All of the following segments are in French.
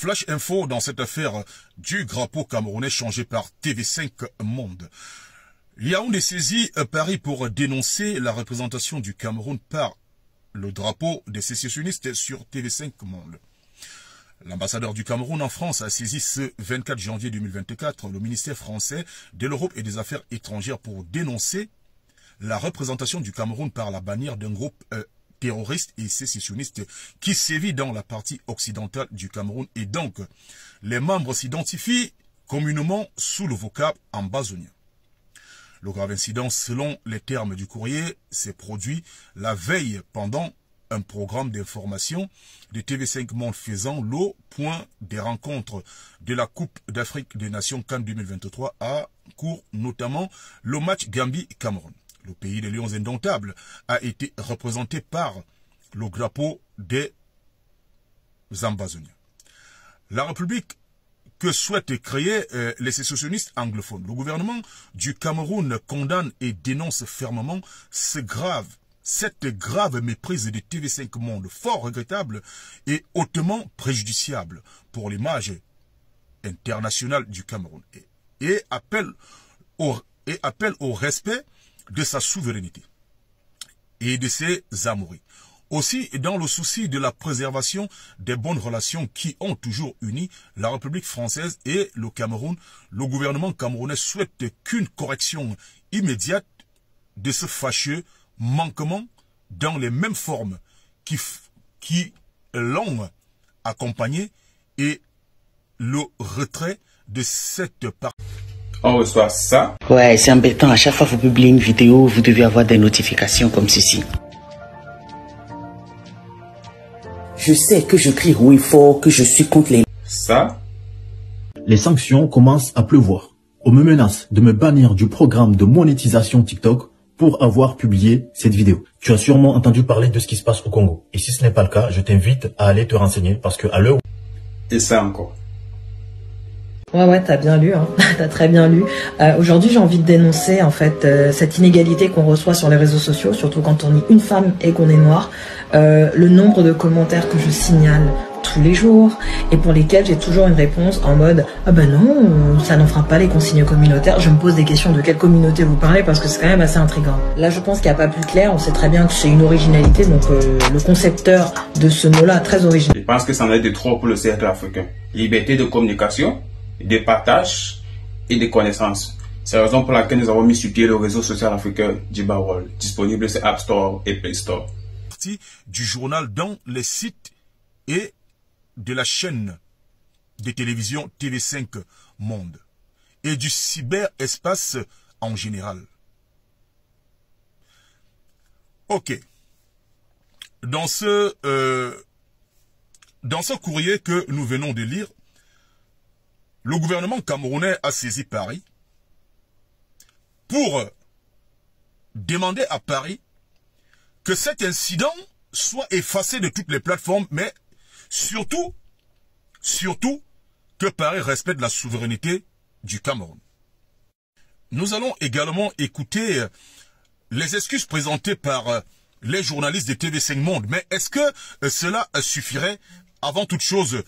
Flash info dans cette affaire du drapeau camerounais changé par TV5 Monde. Yaoundé saisit Paris pour dénoncer la représentation du Cameroun par le drapeau des sécessionnistes sur TV5 Monde. L'ambassadeur du Cameroun en France a saisi ce 24 janvier 2024 le ministère français de l'Europe et des Affaires étrangères pour dénoncer la représentation du Cameroun par la bannière d'un groupe terroriste et sécessionniste qui sévit dans la partie occidentale du Cameroun, et donc les membres s'identifient communément sous le vocable ambazonien. Le grave incident, selon les termes du courrier, s'est produit la veille pendant un programme d'information de TV5 Monde faisant le point des rencontres de la Coupe d'Afrique des Nations CAN 2023 à cours, notamment le match Gambie-Cameroun. Le pays des lions indomptables a été représenté par le drapeau des ambazoniens. La République que souhaitent créer les sécessionnistes anglophones. Le gouvernement du Cameroun condamne et dénonce fermement cette grave méprise de TV5 Monde, fort regrettable et hautement préjudiciable pour l'image internationale du Cameroun, et appelle au respect de sa souveraineté et de ses amouris. Aussi, dans le souci de la préservation des bonnes relations qui ont toujours uni la République française et le Cameroun, le gouvernement camerounais souhaite qu'une correction immédiate de ce fâcheux manquement dans les mêmes formes qui l'ont accompagné, et le retrait de cette partie. On reçoit ça. Ouais, c'est embêtant. À chaque fois que vous publiez une vidéo, vous devez avoir des notifications comme ceci. Je sais que je crie haut et fort que je suis contre les... Ça. Les sanctions commencent à pleuvoir. On me menace de me bannir du programme de monétisation TikTok pour avoir publié cette vidéo. Tu as sûrement entendu parler de ce qui se passe au Congo. Et si ce n'est pas le cas, je t'invite à aller te renseigner parce que à l'heure... Et ça encore. Ouais, t'as bien lu, hein. T'as très bien lu. Aujourd'hui, j'ai envie de dénoncer en fait cette inégalité qu'on reçoit sur les réseaux sociaux, surtout quand on est une femme et qu'on est noir. Le nombre de commentaires que je signale tous les jours et pour lesquels j'ai toujours une réponse en mode « Ah ben non, ça n'enfreint pas les consignes communautaires ». Je me pose des questions de quelle communauté vous parlez parce que c'est quand même assez intriguant. Là, je pense qu'il n'y a pas plus clair. On sait très bien que c'est une originalité, donc le concepteur de ce mot-là est très original. Je pense que ça en est de trop pour le cercle africain. Liberté de communication, de partage et de connaissances. C'est la raison pour laquelle nous avons mis sur pied le réseau social africain Djibawol, disponible sur App Store et Play Store. Du journal dans les sites et de la chaîne de télévision TV5 Monde et du cyberespace en général. Ok. Dans ce courrier que nous venons de lire, le gouvernement camerounais a saisi Paris pour demander à Paris que cet incident soit effacé de toutes les plateformes, mais surtout que Paris respecte la souveraineté du Cameroun. Nous allons également écouter les excuses présentées par les journalistes de TV5 Monde, mais est-ce que cela suffirait? Avant toute chose,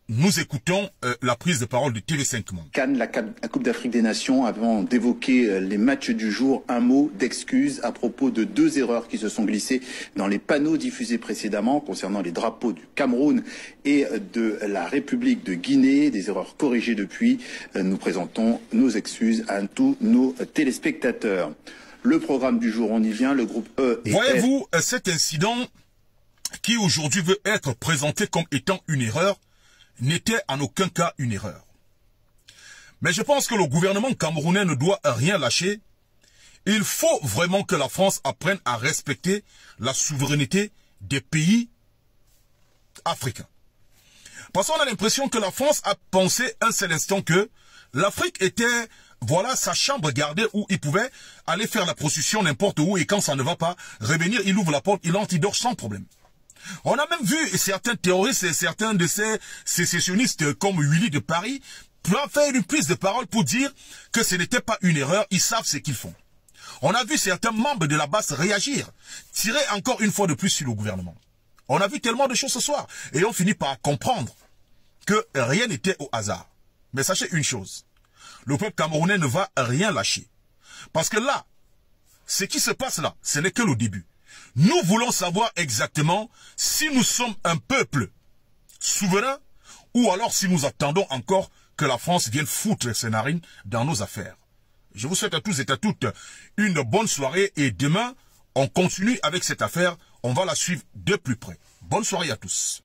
nous écoutons la prise de parole de TV5 Monde. CAN, la Coupe d'Afrique des Nations, avant d'évoquer les matchs du jour, un mot d'excuse à propos de 2 erreurs qui se sont glissées dans les panneaux diffusés précédemment concernant les drapeaux du Cameroun et de la République de Guinée, des erreurs corrigées depuis. Nous présentons nos excuses à tous nos téléspectateurs. Le programme du jour, on y vient, le groupe E. Voyez-vous, cet incident qui aujourd'hui veut être présenté comme étant une erreur, n'était en aucun cas une erreur. Mais je pense que le gouvernement camerounais ne doit rien lâcher. Il faut vraiment que la France apprenne à respecter la souveraineté des pays africains. Parce qu'on a l'impression que la France a pensé un seul instant que l'Afrique était, voilà, sa chambre gardée où il pouvait aller faire la procession n'importe où, et quand ça ne va pas, revenir, il ouvre la porte, il entre, il dort sans problème. On a même vu certains terroristes et certains de ces sécessionnistes comme Willy de Paris faire une prise de parole pour dire que ce n'était pas une erreur, ils savent ce qu'ils font. On a vu certains membres de la base réagir, tirer encore une fois de plus sur le gouvernement. On a vu tellement de choses ce soir et on finit par comprendre que rien n'était au hasard. Mais sachez une chose, le peuple camerounais ne va rien lâcher. Parce que là, ce qui se passe là, ce n'est que le début. Nous voulons savoir exactement si nous sommes un peuple souverain ou alors si nous attendons encore que la France vienne foutre ses narines dans nos affaires. Je vous souhaite à tous et à toutes une bonne soirée et demain, on continue avec cette affaire. On va la suivre de plus près. Bonne soirée à tous.